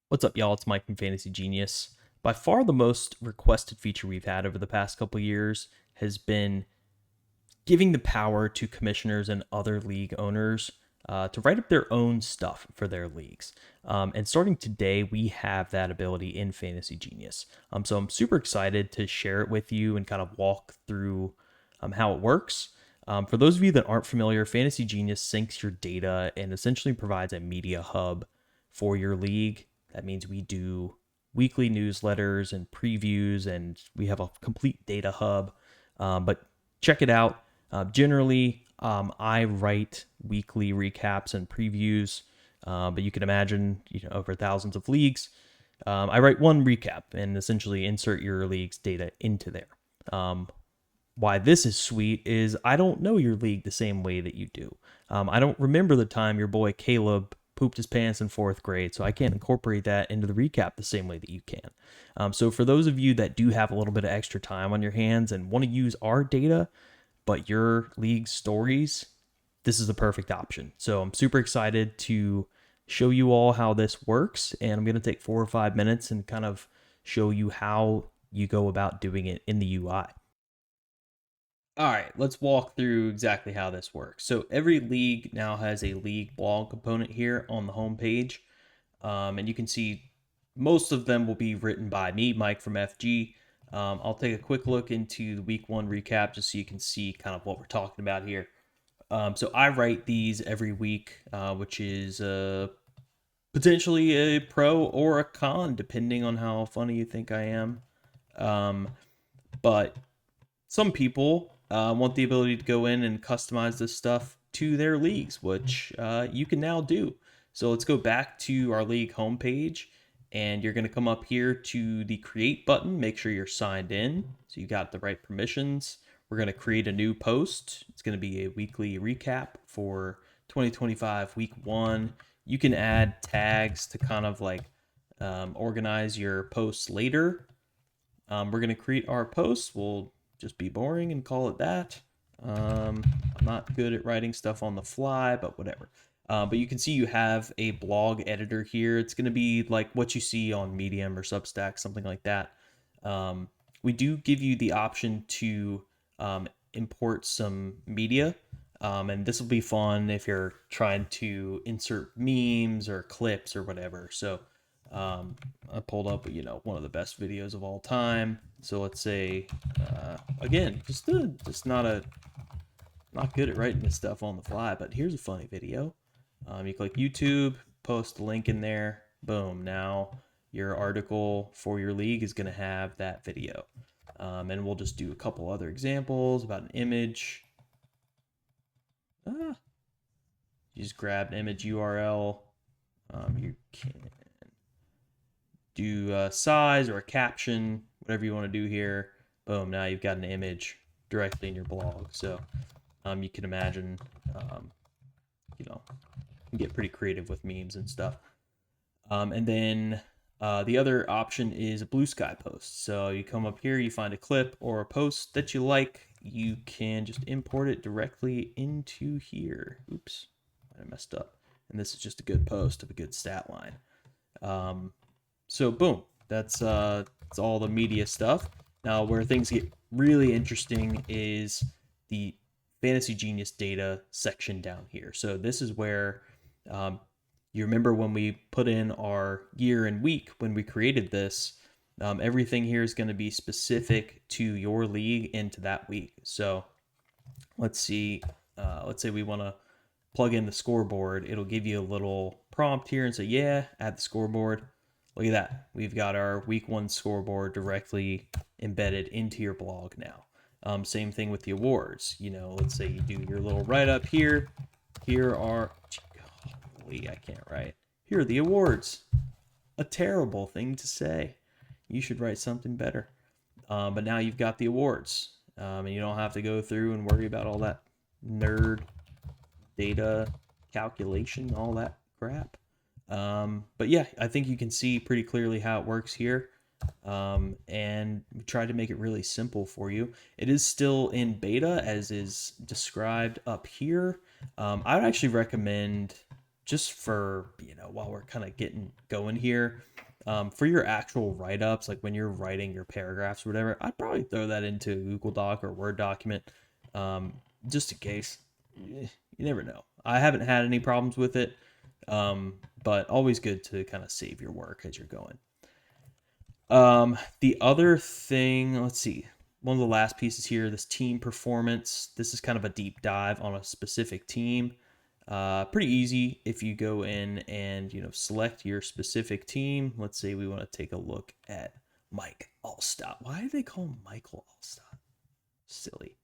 What's up, y'all? It's Mike from Fantasy Genius. By far, the most requested feature we've had over the past couple years has been giving the power to commissioners and other league owners to write up their own stuff for their leagues. And starting today, we have that ability in Fantasy Genius. So I'm super excited to share it with you and kind of walk through how it works. For those of you that aren't familiar, Fantasy Genius syncs your data and essentially provides a media hub for your league. That means we do weekly newsletters and previews, and we have a complete data hub. But check it out. Generally, I write weekly recaps and previews, but you can imagine, over thousands of leagues. I write one recap and essentially insert your league's data into there. Why this is sweet is I don't know your league the same way that you do. I don't remember the time your boy Caleb pooped his pants in fourth grade, so I can't incorporate that into the recap the same way that you can. So for those of you that do have a little bit of extra time on your hands and want to use our data, but your league stories, this is the perfect option. So I'm super excited to show you all how this works, and I'm going to take 4 or 5 minutes and kind of show you how you go about doing it in the UI. All right, let's walk through exactly how this works. So every league now has a league blog component here on the home page. And you can see most of them will be written by me, Mike from FG. I'll take a quick look into the week one recap just so you can see kind of what we're talking about here. So I write these every week, which is potentially a pro or a con, depending on how funny you think I am. But some people want the ability to go in and customize this stuff to their leagues, which you can now do. So let's go back to our league homepage, and you're going to come up here to the create button. Make sure you're signed in so you got the right permissions. We're going to create a new post. It's going to be a weekly recap for 2025 week one. You can add tags to kind of like organize your posts later. We're going to create our posts. We'll just be boring and call it that. I'm not good at writing stuff on the fly, but whatever. But you can see you have a blog editor here. It's going to be like what you see on Medium or Substack, something like that. We do give you the option to import some media. And this will be fun if you're trying to insert memes or clips or whatever. So I pulled up, one of the best videos of all time. So let's say, again, just not good at writing this stuff on the fly, but here's a funny video. You click YouTube, post a link in there, boom. Now your article for your league is going to have that video. And we'll just do a couple other examples about an image. You just grab an image URL. You can do size or a caption, whatever you want to do here. Boom, now you've got an image directly in your blog. So you can imagine, you know, you can get pretty creative with memes and stuff. And then the other option is a blue sky post. So you come up here, you find a clip or a post that you like. You can just import it directly into here. Oops, I messed up. And this is just a good post of a good stat line. So boom, that's all the media stuff. Now where things get really interesting is the Fantasy Genius data section down here. So this is where you remember when we put in our year and week when we created this, everything here is going to be specific to your league and to that week. So let's see, let's say we want to plug in the scoreboard. It'll give you a little prompt here and say, yeah, add the scoreboard. Look at that. We've got our week one scoreboard directly embedded into your blog now. Same thing with the awards. Let's say you do your little write-up here. Here are, holy, I can't write. Here are the awards. A terrible thing to say. You should write something better. But now you've got the awards. And you don't have to go through and worry about all that nerd data calculation, all that crap. But yeah, I think you can see pretty clearly how it works here. And we tried to make it really simple for you. It is still in beta as is described up here. I would actually recommend, just for, while we're kind of getting going here, For your actual write ups, like when you're writing your paragraphs or whatever, I'd probably throw that into Google Doc or Word document, um, just in case. You never know. I haven't had any problems with it, but always good to kind of save your work as you're going. The other thing, let's see, one of the last pieces here, this team performance. This is kind of a deep dive on a specific team. Pretty easy if you go in and select your specific team. Let's say we want to take a look at Mike Allstott. Why do they call him Michael Allstott? Silly.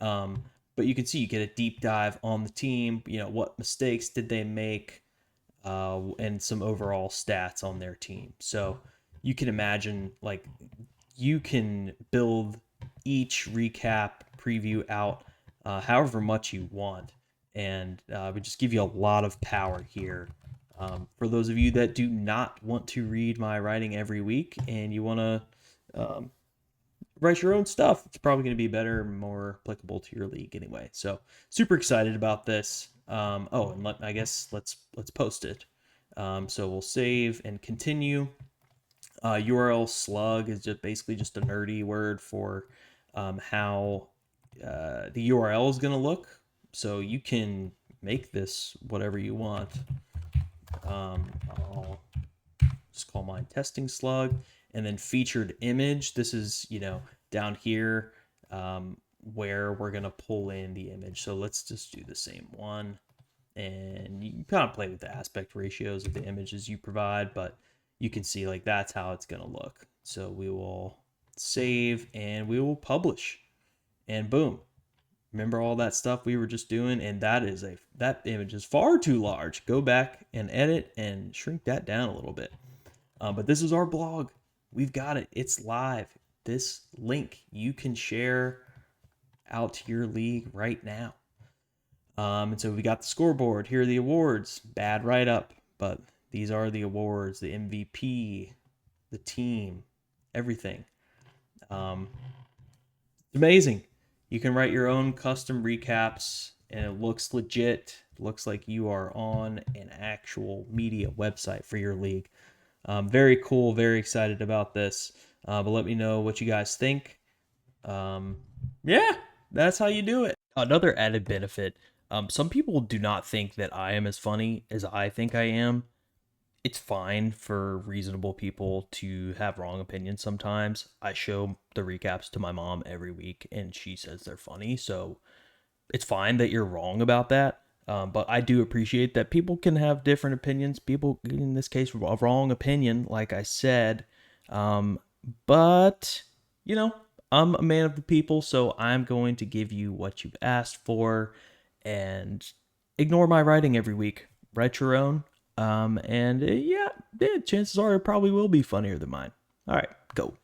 Um, but you can see you get a deep dive on the team. What mistakes did they make, and some overall stats on their team. So you can imagine, like, you can build each recap preview out however much you want, and we just give you a lot of power here. For those of you that do not want to read my writing every week and you want to write your own stuff, it's probably going to be better and more applicable to your league anyway. So super excited about this. Oh, and I guess let's post it. So we'll save and continue. URL slug is just basically just a nerdy word for how the URL is going to look. So you can make this whatever you want. I'll just call mine testing slug, and then featured image. This is down here where we're going to pull in the image. So let's just do the same one. And you can kind of play with the aspect ratios of the images you provide, but you can see like that's how it's going to look. So we will save and we will publish, and boom. Remember all that stuff we were just doing? And that image is far too large. Go back and edit and shrink that down a little bit. But this is our blog. We've got it. It's live. This link you can share out to your league right now. And so we got the scoreboard. Here are the awards. Bad write-up, but these are the awards, the MVP, the team, everything. It's amazing. You can write your own custom recaps, and it looks legit. It looks like you are on an actual media website for your league. Very cool. Very excited about this. But let me know what you guys think. Yeah, that's how you do it. Another added benefit, some people do not think that I am as funny as I think I am. It's fine for reasonable people to have wrong opinions sometimes. I show the recaps to my mom every week, and she says they're funny. So it's fine that you're wrong about that. But I do appreciate that people can have different opinions. People, in this case, a wrong opinion, like I said. But, you know, I'm a man of the people, so I'm going to give you what you've asked for and ignore my writing every week. Write your own. And yeah, chances are it probably will be funnier than mine. All right, go.